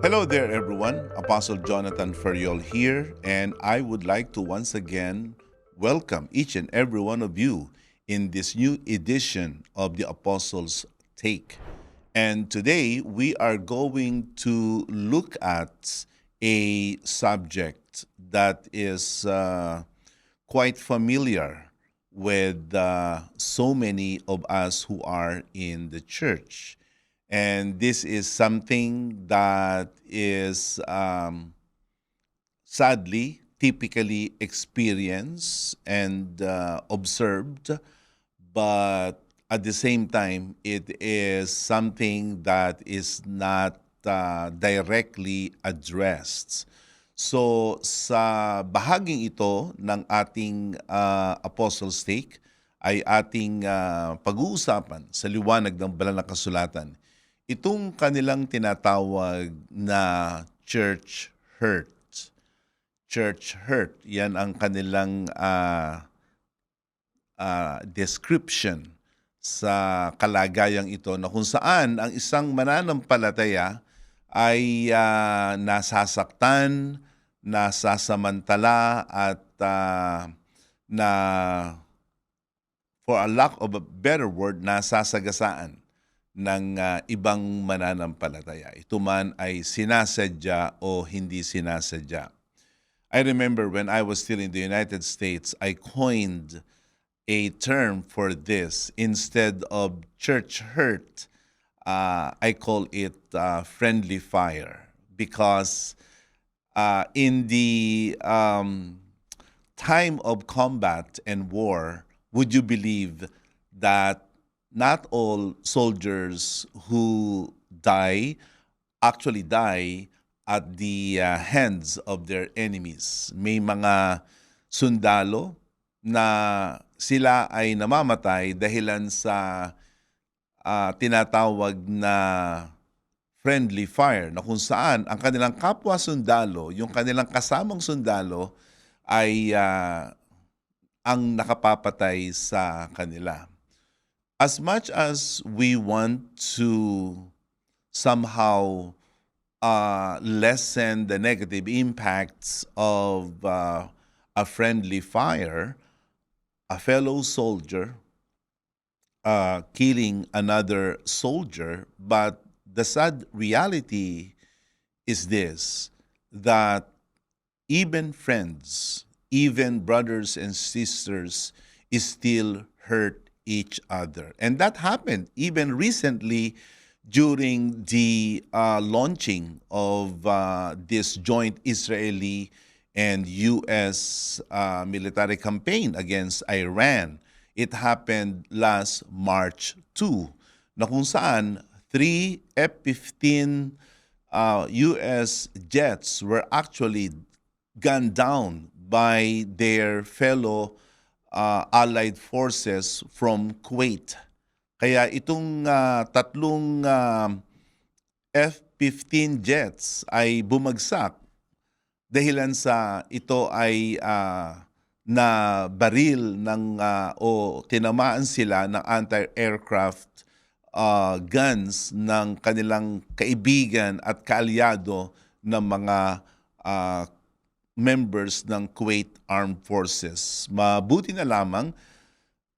Hello there, everyone. Apostle Jonathan Ferriol here, and I would like to once again welcome each and every one of you in this new edition of the Apostles' Take. And today we are going to look at a subject that is quite familiar with so many of us who are in the church. And this is something that is sadly typically experienced and observed, but at the same time, it is something that is not directly addressed. So sa bahaging ito ng ating Apostles' Take ay ating pag-uusapan sa liwanag ng banal na kasulatan. Itong kanilang tinatawag na church hurt. Church hurt, yan ang kanilang description sa kalagayang ito na kung saan ang isang mananampalataya ay nasasaktan, nasasamantala at na for a lack of a better word, nasasagasaan ng ibang mananampalataya. Ito man ay sinasadya o hindi sinasadya. I remember when I was still in the United States, I coined a term for this. Instead of church hurt, I call it friendly fire, because in the time of combat and war, would you believe that not all soldiers who actually die at the hands of their enemies? May mga sundalo na sila ay namamatay dahilan sa tinatawag na friendly fire, na kung saan ang kanilang kapwa sundalo, yung kanilang kasamang sundalo ay ang nakapapatay sa kanila. As much as we want to somehow lessen the negative impacts of a friendly fire, a fellow soldier killing another soldier, but the sad reality is this, that even friends, even brothers and sisters, still hurt each other. And that happened even recently during the launching of this joint Israeli and U.S. Military campaign against Iran. It happened last March 2, na kung saan 3 F-15 U.S. jets were actually gunned down by their fellow allied forces from Kuwait. Kaya itong tatlong F-15 jets ay bumagsak dahilan sa ito ay na baril ng o tinamaan sila ng anti-aircraft guns ng kanilang kaibigan at kaalyado ng mga members ng Kuwait Armed Forces. Mabuti na lamang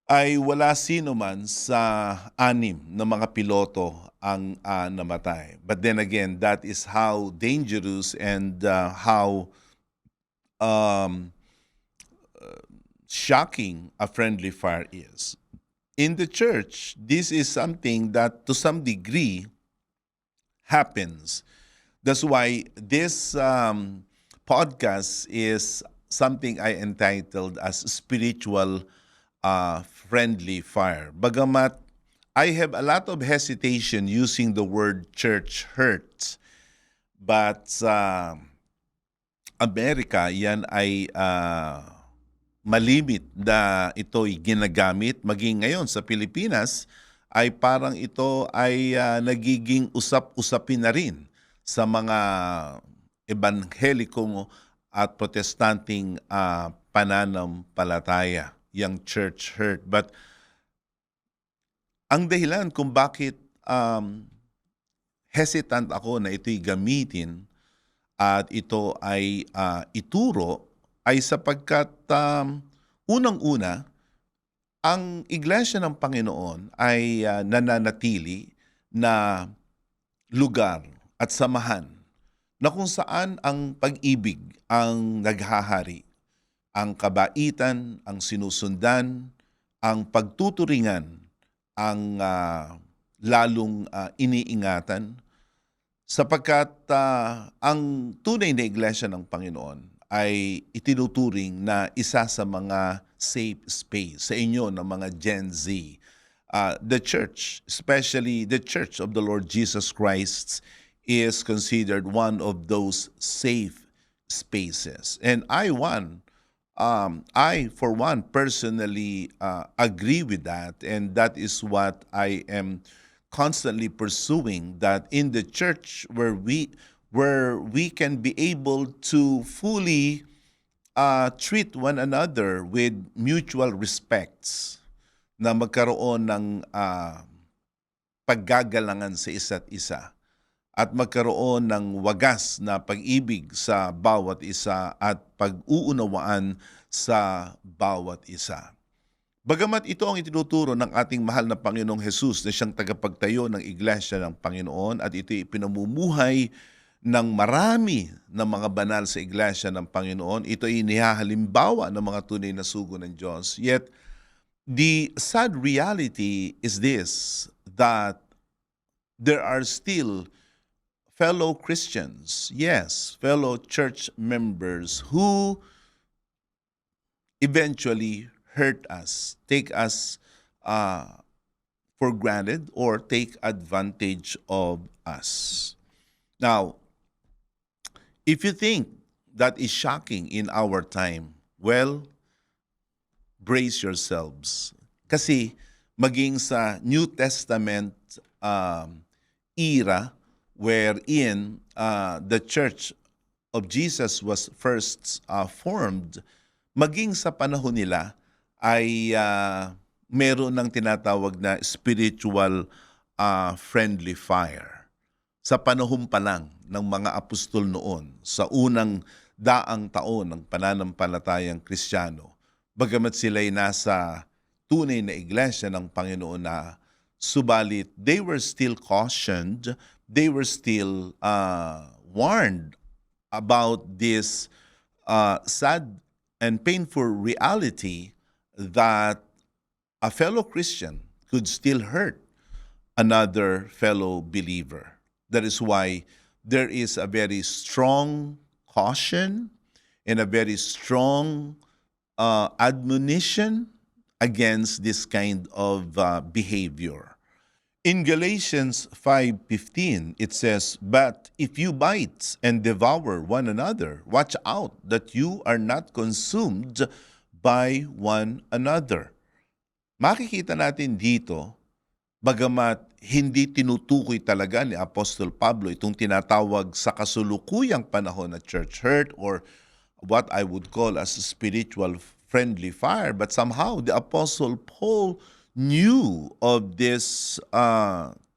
ay wala sino man sa 6 na mga piloto ang namatay. But then again, that is how dangerous and how shocking a friendly fire is. In the church, this is something that to some degree happens. That's why this podcast is something I entitled as Spiritual Friendly Fire. Bagamat I have a lot of hesitation using the word church hurt, but sa Amerika, yan ay malimit na ito'y ginagamit. Maging ngayon sa Pilipinas ay parang ito ay nagiging usap-usapin na rin sa mga ebanghelikong at protestanting pananampalataya, yung church hurt. But ang dahilan kung bakit hesitant ako na ito'y gamitin at ito ay ituro ay sapagkat unang-una, ang Iglesia ng Panginoon ay nananatili na lugar at samahan na kung saan ang pag-ibig ang naghahari, ang kabaitan ang sinusundan, ang pagtuturingan ang lalong iniingatan, sapagkat ang tunay na Iglesia ng Panginoon ay itinuturing na isa sa mga safe space sa inyo ng mga Gen Z. The church, especially the Church of the Lord Jesus Christ, is considered one of those safe spaces. And I for one, personally agree with that, and that is what I am constantly pursuing, that in the church where we can be able to fully treat one another with mutual respects, na magkaroon ng paggagalangan sa isa't isa at magkaroon ng wagas na pag-ibig sa bawat isa at pag-uunawaan sa bawat isa. Bagamat ito ang itinuturo ng ating mahal na Panginoong Hesus na siyang tagapagtayo ng Iglesia ng Panginoon, at ito ay pinamumuhay ng marami ng mga banal sa Iglesia ng Panginoon, ito ay inihahalimbawa ng mga tunay na sugo ng Diyos. Yet, the sad reality is this, that there are still fellow Christians, yes, fellow church members who eventually hurt us, take us for granted, or take advantage of us. Now, if you think that is shocking in our time, well, brace yourselves. Kasi maging sa New Testament era, wherein the Church of Jesus was first formed, maging sa panahon nila ay meron ng tinatawag na spiritual friendly fire. Sa panahon pa lang ng mga apostol noon, sa unang daang taon ng pananampalatayang Kristiyano, bagamat sila'y nasa tunay na iglesia ng Panginoon na, subalit they were still cautioned, they were still warned about this sad and painful reality that a fellow Christian could still hurt another fellow believer. That is why there is a very strong caution and a very strong admonition against this kind of behavior. In Galatians 5:15, it says, "But if you bite and devour one another, watch out that you are not consumed by one another." Makikita natin dito, bagamat hindi tinutukoy talaga ni Apostol Pablo itong tinatawag sa kasulukuyang panahon na church hurt, or what I would call as a spiritual friendly fire, but somehow the Apostle Paul knew of this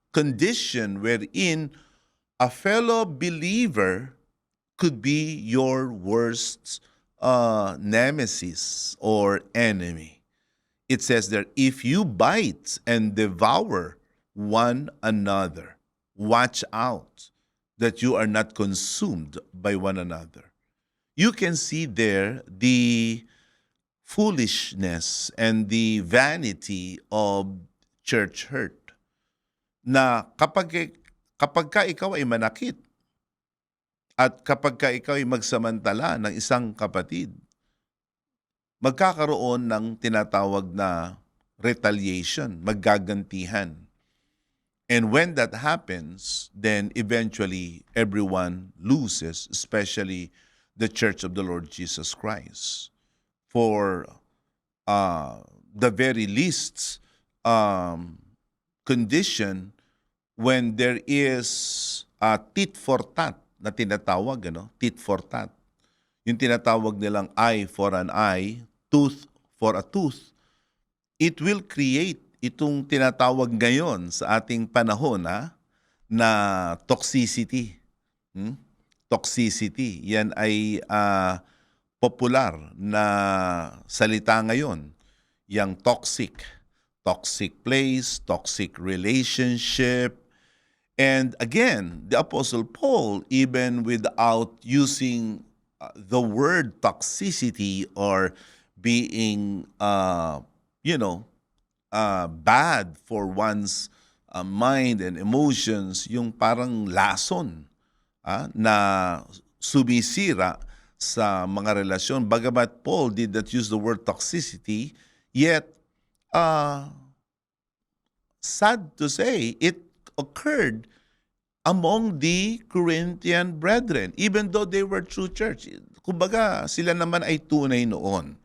condition wherein a fellow believer could be your worst nemesis or enemy. It says there, if you bite and devour one another, watch out that you are not consumed by one another. You can see there the foolishness and the vanity of church hurt. Na kapag ka ikaw ay manakit at kapag ka ikaw ay magsamantala ng isang kapatid, magkakaroon ng tinatawag na retaliation, maggagantihan. And when that happens, then eventually everyone loses, especially the Church of the Lord Jesus Christ. For the very least condition, when there is a tit for tat na tinatawag, tit for tat. Yung tinatawag nilang eye for an eye, tooth for a tooth, it will create itong tinatawag ngayon sa ating panahon na toxicity. Hmm? Toxicity. Yan ay popular na salita ngayon. Yang toxic. Toxic place, toxic relationship. And again, the Apostle Paul, even without using the word toxicity or being, bad for one's mind and emotions, yung parang lason na sumisira sa mga relasyon. Bagamat Paul did not use the word toxicity, yet, sad to say, it occurred among the Corinthian brethren, even though they were true church. Kumbaga, sila naman ay tunay noon.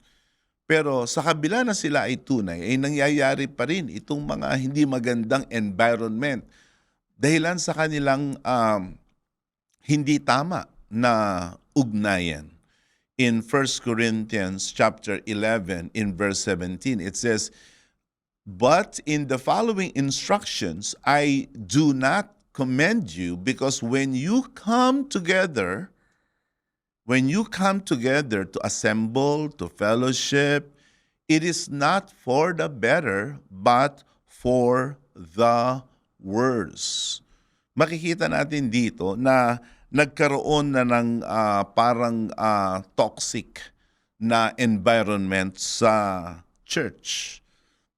Pero sa kabila na sila ay tunay, ay nangyayari pa rin itong mga hindi magandang environment dahilan sa kanilang hindi tama na ugnayan. In 1 Corinthians chapter 11, in verse 17, it says, "But in the following instructions, I do not commend you, because when you come together to assemble, to fellowship, it is not for the better, but for the worse." Makikita natin dito na nagkaroon na ng parang toxic na environment sa church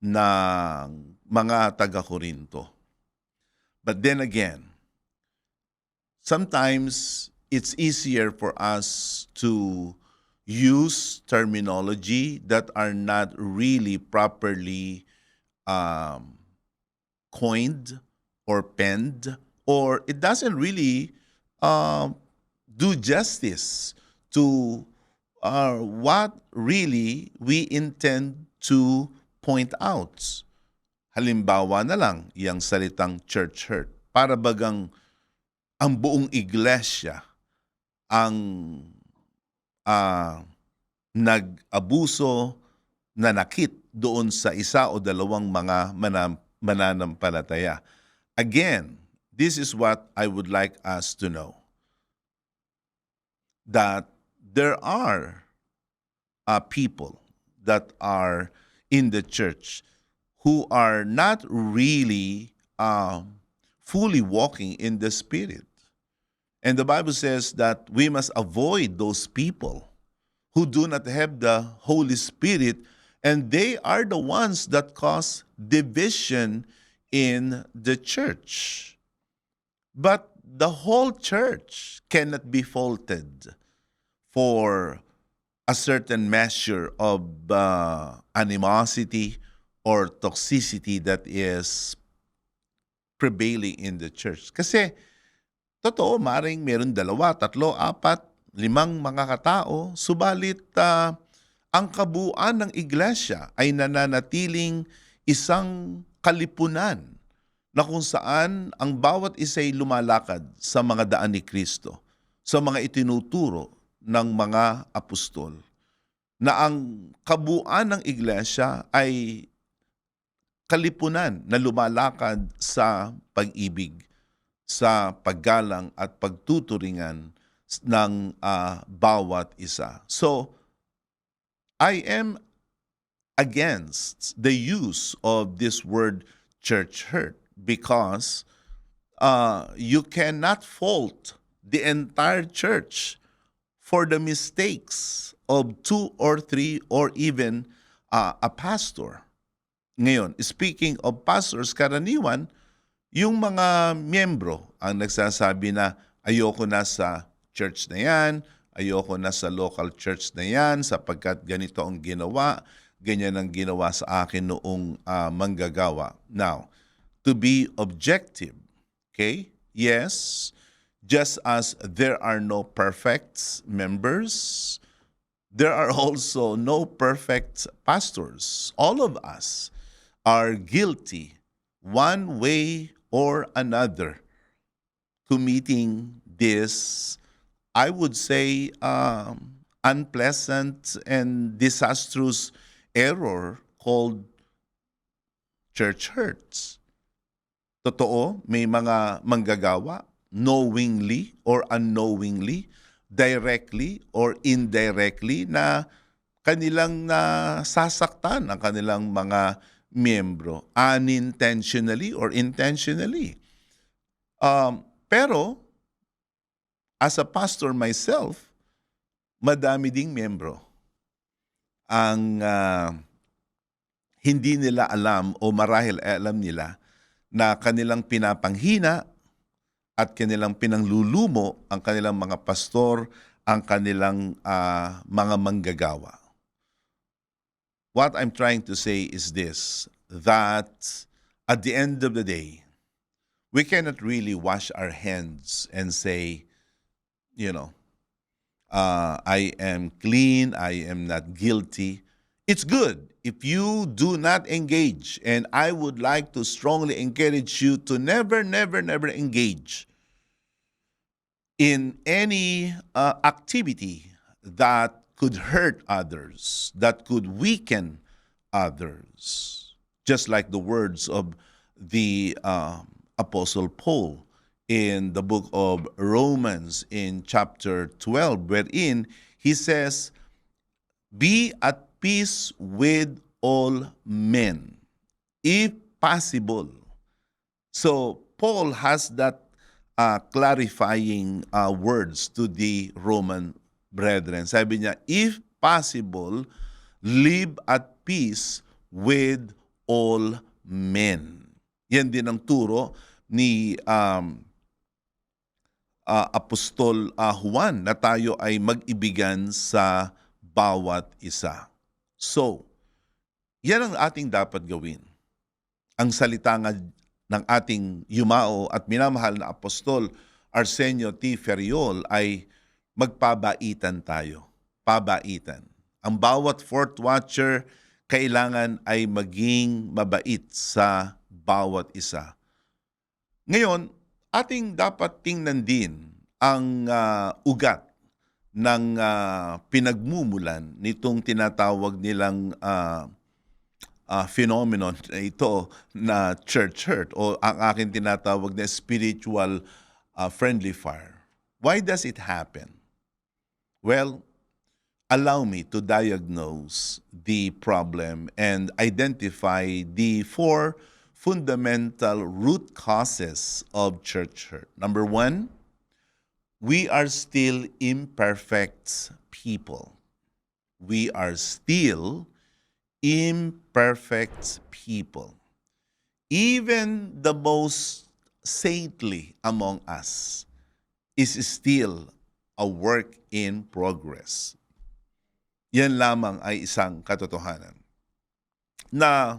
ng mga taga-Korinto. But then again, sometimes it's easier for us to use terminology that are not really properly coined or penned, or it doesn't really do justice to what really we intend to point out. Halimbawa na lang, yung salitang church hurt. Para bagang ang buong iglesia ang nag-abuso, nanakit doon sa isa o dalawang mga mananampalataya. Again, this is what I would like us to know. That there are people that are in the church who are not really fully walking in the Spirit. And the Bible says that we must avoid those people who do not have the Holy Spirit, and they are the ones that cause division in the church. But the whole church cannot be faulted for a certain measure of animosity or toxicity that is prevailing in the church. Kasi, totoo, maring meron 2, 3, 4, 5 mga katao, subalit ang kabuuan ng iglesia ay nananatiling isang kalipunan na kung saan ang bawat isa'y lumalakad sa mga daan ni Kristo, sa mga itinuturo ng mga apostol, na ang kabuuan ng iglesia ay kalipunan na lumalakad sa pag-ibig, sa paggalang at pagtuturingan ng bawat isa. So, I am against the use of this word church hurt because you cannot fault the entire church for the mistakes of 2 or 3 or even a pastor. Ngayon, speaking of pastors, karaniwan, yung mga miyembro ang nagsasabi na ayoko na sa church na yan, ayoko na sa local church na yan sapagkat ganito ang ginawa, ganyan ang ginawa sa akin noong manggagawa. Now, to be objective, okay? Yes, just as there are no perfect members, there are also no perfect pastors. All of us are guilty one way or another committing this, I would say, unpleasant and disastrous error called church hurts. Totoo, may mga manggagawa, knowingly or unknowingly, directly or indirectly, na kanilang nasasaktan ang kanilang mga miyembro, unintentionally or intentionally. Pero, as a pastor myself, madami ding miyembro ang hindi nila alam o marahil alam nila na kanilang pinapanghina at kanilang pinanglulumo ang kanilang mga pastor, ang kanilang mga manggagawa. What I'm trying to say is this, that at the end of the day, we cannot really wash our hands and say, I am clean, I am not guilty. It's good if you do not engage, and I would like to strongly encourage you to never, never, never engage in any activity that could hurt others, that could weaken others. Just like the words of the Apostle Paul in the book of Romans in chapter 12, wherein he says, be at peace with all men, if possible. So Paul has that clarifying words to the Roman brethren. Sabi niya, if possible, live at peace with all men. Yan din ang turo ni Apostol Juan, na tayo ay mag-ibigan sa bawat isa. So, yan ang ating dapat gawin. Ang salita nga ng ating yumao at minamahal na Apostol Arsenio T. Ferriol ay magpabaitan tayo. Pabaitan. Ang bawat fourth watcher kailangan ay maging mabait sa bawat isa. Ngayon, ating dapat tingnan din ang ugat ng pinagmumulan nitong tinatawag nilang phenomenon na ito na church hurt, o ang aking tinatawag na spiritual friendly fire. Why does it happen? Well, allow me to diagnose the problem and identify the 4 fundamental root causes of church hurt. Number 1, we are still imperfect people. We are still imperfect people. Even the most saintly among us is still a work in progress. Yan lamang ay isang katotohanan na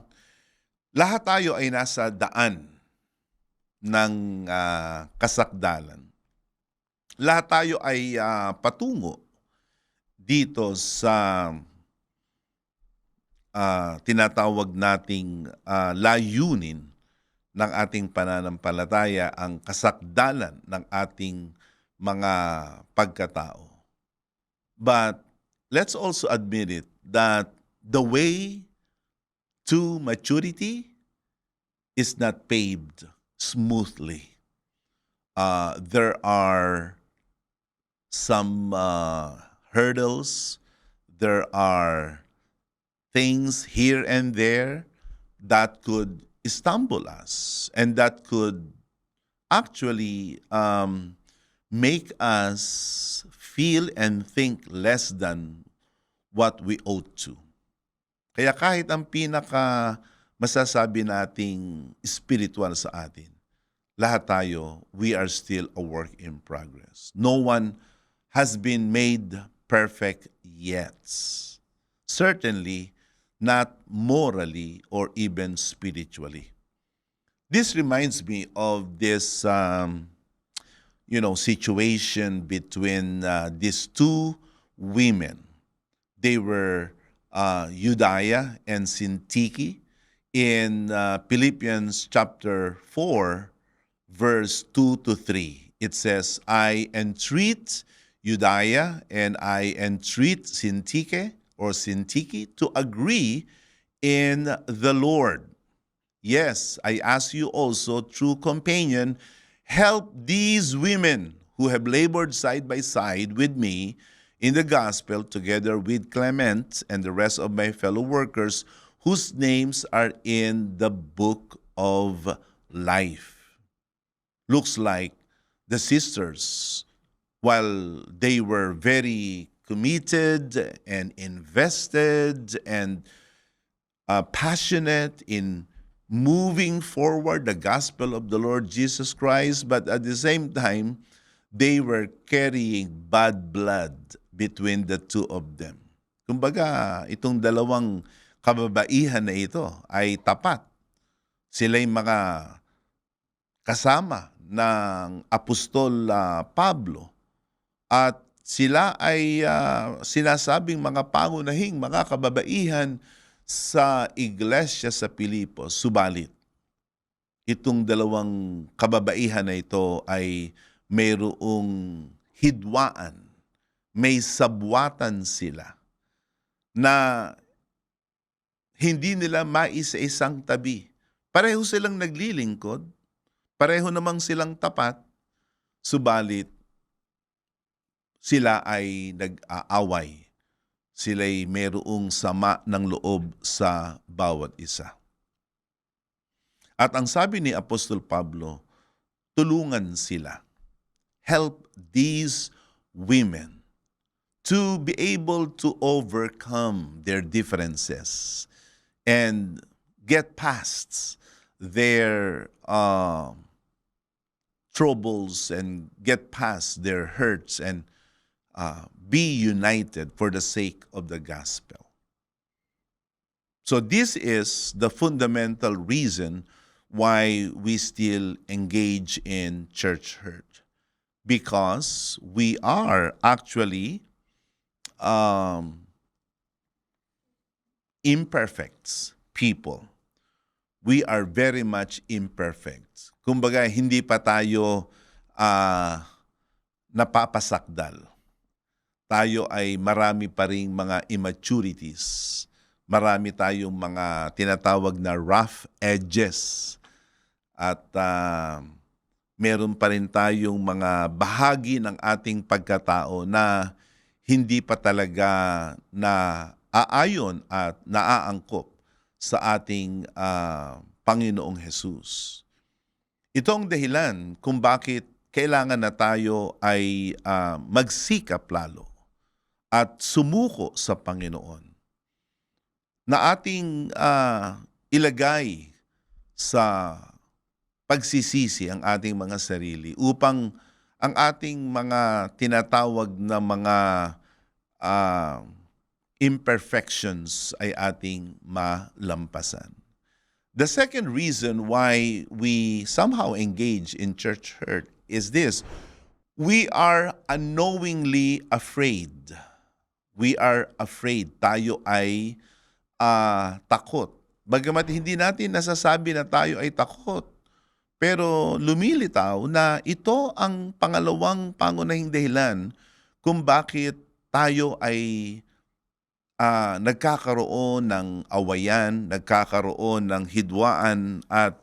lahat tayo ay nasa daan ng kasakdalan. Lahat tayo ay patungo dito sa tinatawag nating layunin ng ating pananampalataya, ang kasakdalan ng ating mga pagkatao. But let's also admit it that the way to maturity is not paved smoothly. There are some hurdles. There are things here and there that could stumble us and that could actually make us feel and think less than what we ought to. Kaya kahit ang pinaka masasabi nating spiritual sa atin, lahat tayo, we are still a work in progress. No one has been made perfect yet. Certainly not morally or even spiritually. This reminds me of this situation between these 2 women. They were Euodia and Syntyche. In Philippians chapter 4, verse 2 to 3, it says, I entreat Euodia and I entreat Syntyche to agree in the Lord. Yes, I ask you also, true companion, help these women who have labored side by side with me in the gospel, together with Clement and the rest of my fellow workers, whose names are in the book of life. Looks like the sisters, while they were very committed and invested and passionate in moving forward the gospel of the Lord Jesus Christ, but at the same time, they were carrying bad blood between the two of them. Kumbaga, itong dalawang kababaihan na ito ay tapat. Sila'y mga kasama ng Apostol Pablo at sila ay sinasabing mga pangunahing mga kababaihan sa iglesia sa Pilipos. Subalit, itong dalawang kababaihan na ito ay mayroong hidwaan, may sabwatan sila na hindi nila maisa-isang tabi. Pareho silang naglilingkod, pareho namang silang tapat, subalit sila ay nag-aaway. Sila'y mayroong sama ng loob sa bawat isa. At ang sabi ni Apostol Pablo, tulungan sila. Help these women to be able to overcome their differences and get past their troubles and get past their hurts and be united for the sake of the gospel. So this is the fundamental reason why we still engage in church hurt. Because we are actually imperfect people. We are very much imperfect. Kumbaga, hindi pa tayo napapasakdal. Tayo ay marami pa ring mga immaturities. Marami tayong mga tinatawag na rough edges. At meron pa rin tayong mga bahagi ng ating pagkatao na hindi pa talaga na aayon at naaangkop sa ating Panginoong Jesus. Ito ang dahilan kung bakit kailangan na tayo ay magsikap lalo at sumuko sa Panginoon na ating ilagay sa pagsisisi ang ating mga sarili upang ang ating mga tinatawag na mga imperfections ay ating malampasan. The second reason why we somehow engage in church hurt is this: we are unknowingly afraid. We are afraid. Tayo ay takot. Bagamat hindi natin nasasabi na tayo ay takot, pero lumilitaw na ito ang pangalawang pangunahing dahilan kung bakit tayo ay nagkakaroon ng awayan, nagkakaroon ng hidwaan, at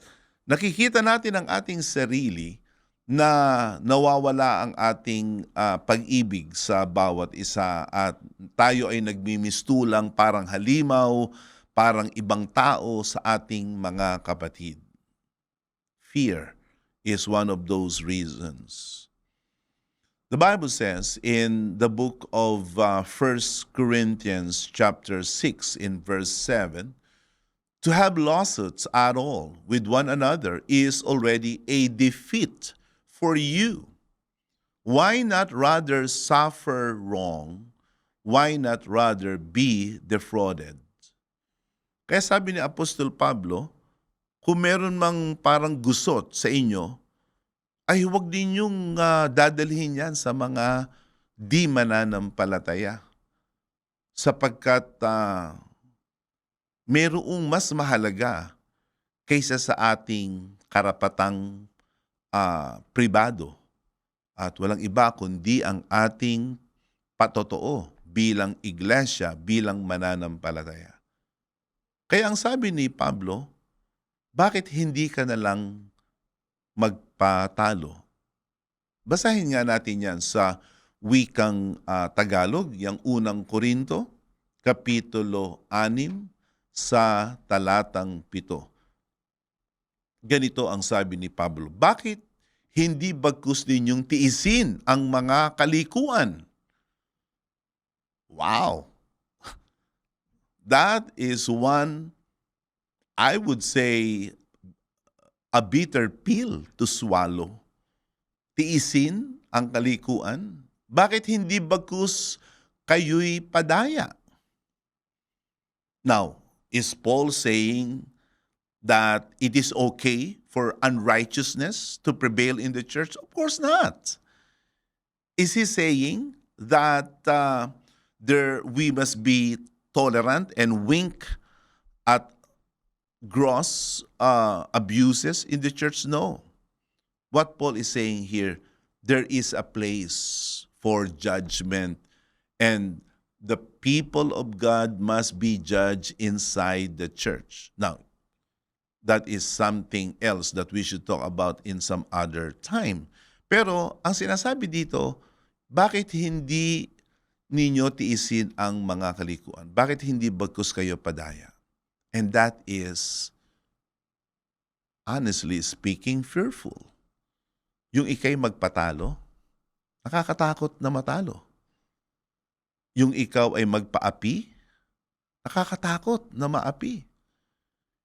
nakikita natin ang ating sarili na nawawala ang ating pag-ibig sa bawat isa at tayo ay nagmimistulang parang halimaw, parang ibang tao sa ating mga kapatid. Fear is one of those reasons. The Bible says in the book of 1 Corinthians chapter 6 in verse 7, to have lawsuits at all with one another is already a defeat for you. Why not rather suffer wrong? Why not rather be defrauded? Kaya sabi ni Apostol Pablo, kung meron mang parang gusot sa inyo, ay huwag ninyong dadalhin yan sa mga di mananampalataya. Sapagkat mayroong mas mahalaga kaysa sa ating karapatang pribado. At walang iba kundi ang ating patotoo bilang iglesia, bilang mananampalataya. Kaya ang sabi ni Pablo, bakit hindi ka na lang magpatalo? Basahin nga natin yan sa wikang Tagalog, yung unang Korinto, Kapitulo 6, sa talatang 7. Ganito ang sabi ni Pablo, bakit hindi bagkus ninyong tiisin ang mga kalikuan? Wow! That is one, I would say, a bitter pill to swallow. Tiisin ang kalikuan? Bakit hindi bagkus kayo'y padaya? Now, is Paul saying that it is okay for unrighteousness to prevail in the church? Of course not. Is he saying that we must be tolerant and wink at gross abuses in the church? No. What Paul is saying here, there is a place for judgment, and the people of God must be judged inside the church. Now, that is something else that we should talk about in some other time. Pero ang sinasabi dito, bakit hindi ninyo tiisin ang mga kalikuan? Bakit hindi bagkus kayo padaya? And that is, honestly speaking, fearful. Yung ikay magpatalo, nakakatakot na matalo. Yung ikaw ay magpaapi, nakakatakot na maapi.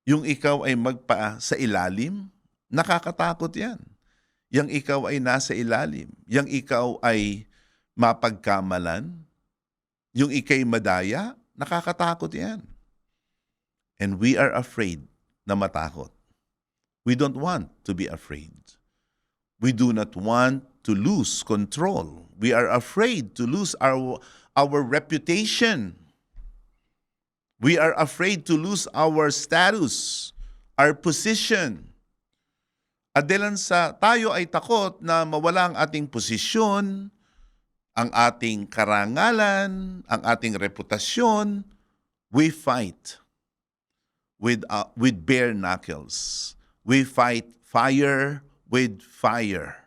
Yung ikaw ay magpa sa ilalim, nakakatakot yan. Yung ikaw ay nasa ilalim, yung ikaw ay mapagkamalan, yung ikay madaya, nakakatakot yan. And we are afraid na matakot. We don't want to be afraid. We do not want to lose control. We are afraid to lose our reputation. We are afraid to lose our status, our position. At dahil sa tayo ay takot na mawala ang ating posisyon, ang ating karangalan, ang ating reputasyon, we fight with bare knuckles. We fight fire with fire.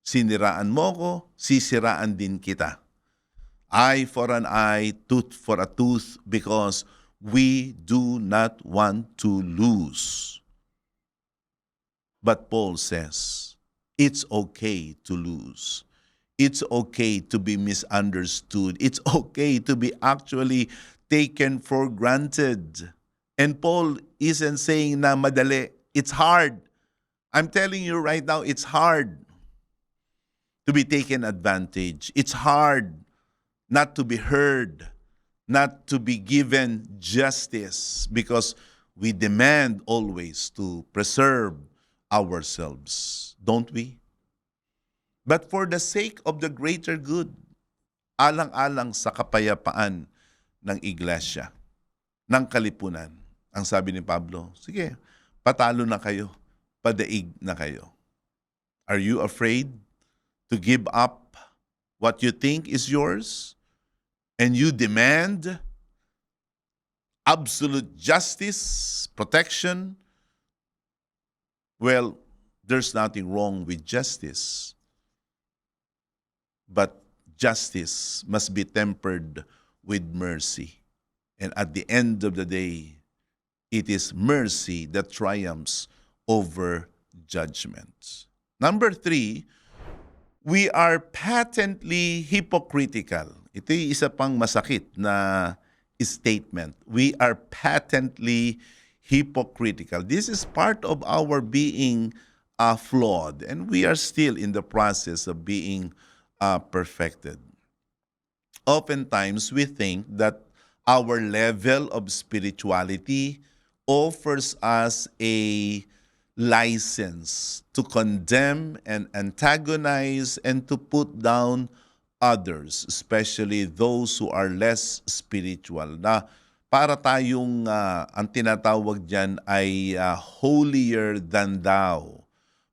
Siniraan mo ko, sisiraan din kita. Eye for an eye, tooth for a tooth, because we do not want to lose. But Paul says, it's okay to lose. It's okay to be misunderstood. It's okay to be actually taken for granted. And Paul isn't saying na madali. It's hard. I'm telling you right now, it's hard to be taken advantage. It's hard not to be heard, not to be given justice, because we demand always to preserve ourselves, don't we? But for the sake of the greater good, alang-alang sa kapayapaan ng iglesia, ng kalipunan, ang sabi ni Pablo, sige, patalo na kayo, padaig na kayo. Are you afraid to give up what you think is yours? And you demand absolute justice, protection? Well, there's nothing wrong with justice. But justice must be tempered with mercy. And at the end of the day, it is mercy that triumphs over judgment. Number 3, we are patently hypocritical. Ito yung isa pang masakit na statement. We are patently hypocritical. This is part of our being flawed, and we are still in the process of being perfected. Oftentimes, we think that our level of spirituality offers us a license to condemn and antagonize and to put down others, especially those who are less spiritual. Na para tayong, ang tinatawag dyan ay holier than thou,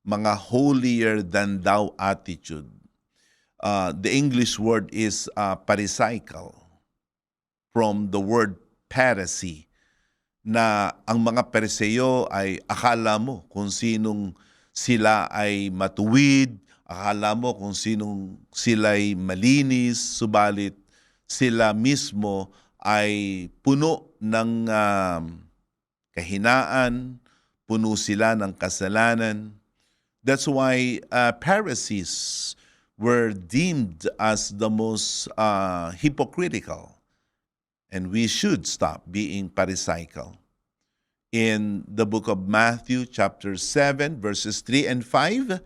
mga holier than thou attitude. The English word is pharisaical, from the word pharisee. na ang mga Pariseo ay akala mo kung sinong sila ay matuwid, akala mo kung sinong sila'y malinis, subalit sila mismo ay puno ng kahinaan, puno sila ng kasalanan. That's why Pharisees were deemed as the most hypocritical, and we should stop being Pharisaical. In the book of Matthew chapter 7 verses 3 and 5,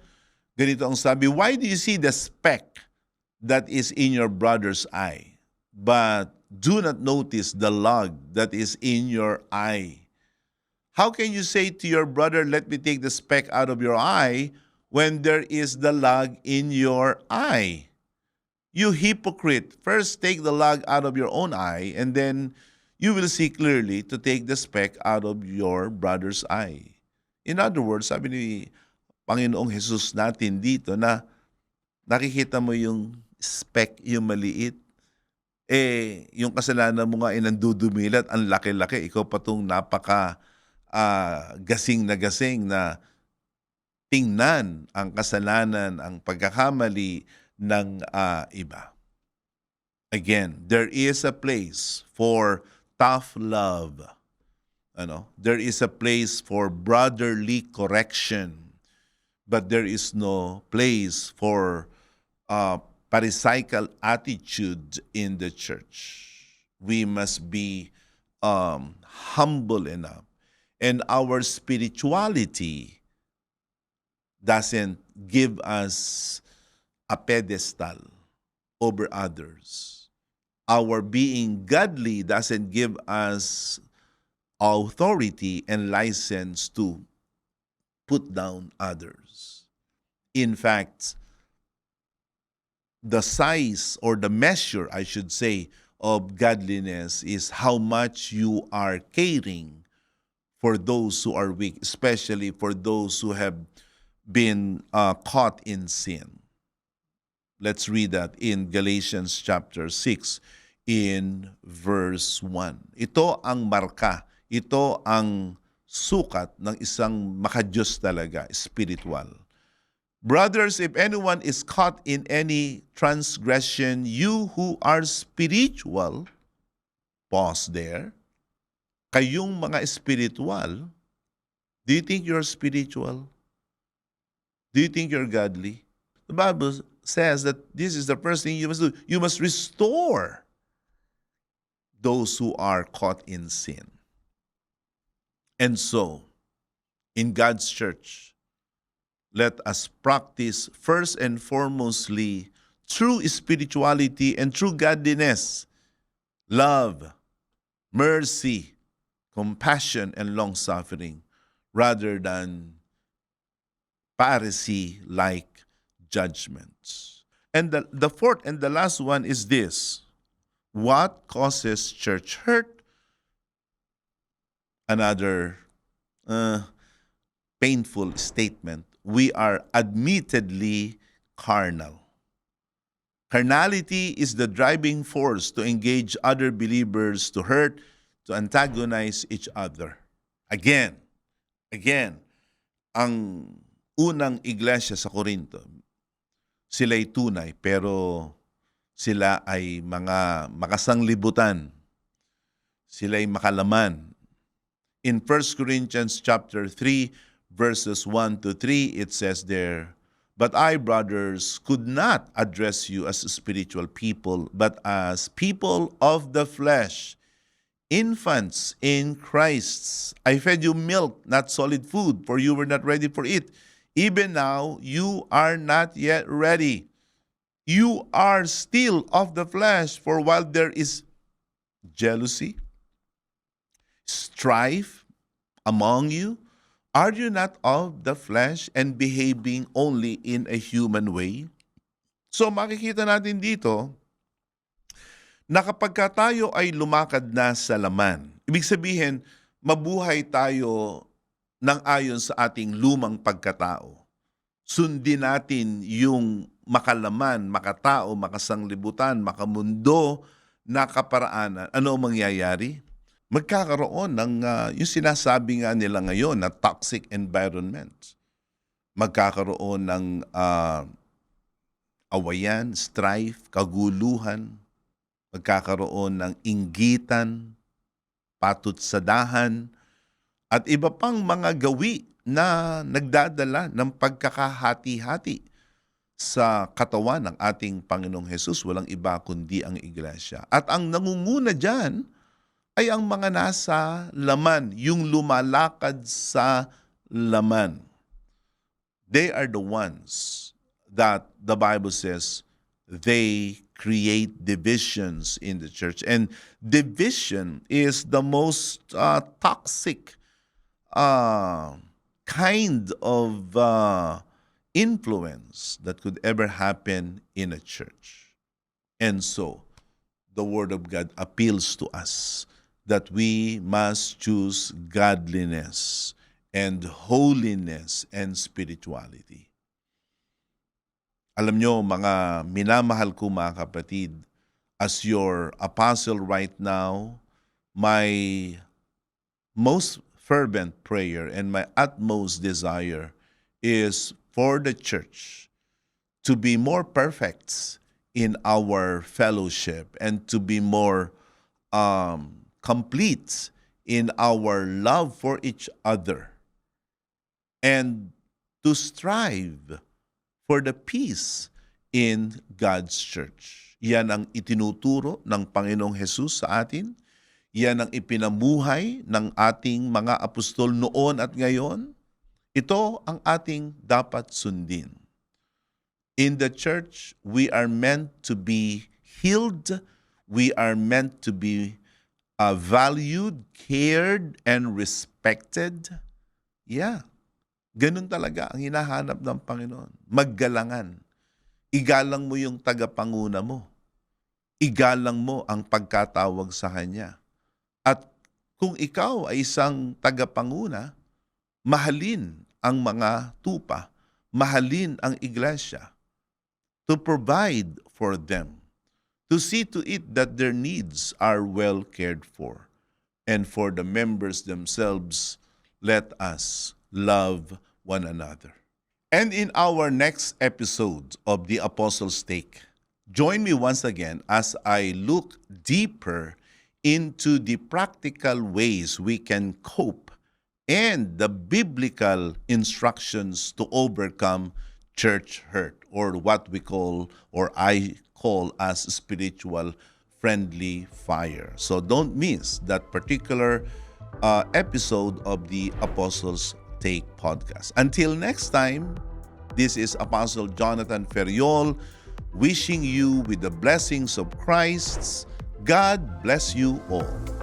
ganito ang sabi, "Why do you see the speck that is in your brother's eye, but do not notice the log that is in your eye? How can you say to your brother, 'Let me take the speck out of your eye,' when there is the log in your eye? You hypocrite, first take the log out of your own eye, and then you will see clearly to take the speck out of your brother's eye." In other words, sabi ni Panginoong Jesus natin dito na nakikita mo yung speck, yung maliit, yung kasalanan mo nga ay nandudumilat, ang laki-laki, ikaw pa tong napaka gasing na tingnan ang kasalanan, ang pagkakamali ng iba. Again, there is a place for tough love. There is a place for brotherly correction, but there is no place for Pharisaical attitude in the church. We must be humble enough, and our spirituality doesn't give us a pedestal over others. Our being godly doesn't give us authority and license to put down others. In fact, the size or the measure, I should say, of godliness is how much you are caring for those who are weak, especially for those who have been caught in sin. Let's read that in Galatians chapter 6 in verse 1. Ito ang marka, ito ang sukat ng isang makadiyos talaga, spiritual. "Brothers, if anyone is caught in any transgression, you who are spiritual," pause there, kayong mga spiritual, do you think you're spiritual? Do you think you're godly? The Bible says that this is the first thing you must do. You must restore those who are caught in sin. And so, in God's church, let us practice first and foremostly true spirituality and true godliness, love, mercy, compassion, and long-suffering, rather than Pharisee-like judgments. And the fourth and the last one is this: what causes church hurt? Another painful statement. We are admittedly carnal. Carnality is the driving force to engage other believers, to hurt, to antagonize each other. Again, ang unang iglesia sa Corinto, sila'y tunay pero sila ay mga makasanglibutan. Sila'y makalaman. In 1 Corinthians chapter 3 verses 1 to 3, it says there, "But I, brothers, could not address you as spiritual people, but as people of the flesh, infants in Christ. I fed you milk, not solid food, for you were not ready for it. Even now, you are not yet ready. You are still of the flesh, for while there is jealousy, strife among you, are you not of the flesh and behaving only in a human way?" So makikita natin dito na kapag tayo ay lumakad na sa laman, ibig sabihin, mabuhay tayo ng ayon sa ating lumang pagkatao. Sundin natin yung makalaman, makatao, makasanglibutan, makamundo na kaparaanan. Ano ang mangyayari? Magkakaroon ng yung sinasabi nga nila ngayon na toxic environment. Magkakaroon ng awayan, strife, kaguluhan. Magkakaroon ng inggitan, patutsadahan, at iba pang mga gawi na nagdadala ng pagkakahati-hati sa katawan ng ating Panginoong Hesus. Walang iba kundi ang iglesia. At ang nangunguna dyan ay ang mga nasa laman, yung lumalakad sa laman. They are the ones that the Bible says they create divisions in the church. And division is the most toxic kind of influence that could ever happen in a church. And so, the Word of God appeals to us that we must choose godliness and holiness and spirituality. Alam nyo, mga minamahal ko mga kapatid, as your apostle right now, my most fervent prayer and my utmost desire is for the church to be more perfect in our fellowship and to be more complete in our love for each other and to strive for the peace in God's church. Yan ang itinuturo ng Panginoong Hesus sa atin. Yan ang ipinamuhay ng ating mga apostol noon at ngayon. Ito ang ating dapat sundin. In the church, we are meant to be healed. We are meant to be valued, cared, and respected. Yeah. Ganun talaga ang hinahanap ng Panginoon. Maggalangan. Igalang mo yung tagapanguna mo. Igalang mo ang pagkatawag sa Kanya. At kung ikaw ay isang tagapanguna, mahalin ang mga tupa, mahalin ang iglesia, to provide for them, to see to it that their needs are well cared for. And for the members themselves, let us love one another. And in our next episode of The Apostles' Take, join me once again as I look deeper into the practical ways we can cope and the biblical instructions to overcome church hurt, or what we call, or I call as spiritual friendly fire. So don't miss that particular episode of the Apostles' Take podcast. Until next time, this is Apostle Jonathan Ferriol wishing you with the blessings of Christ. God bless you all.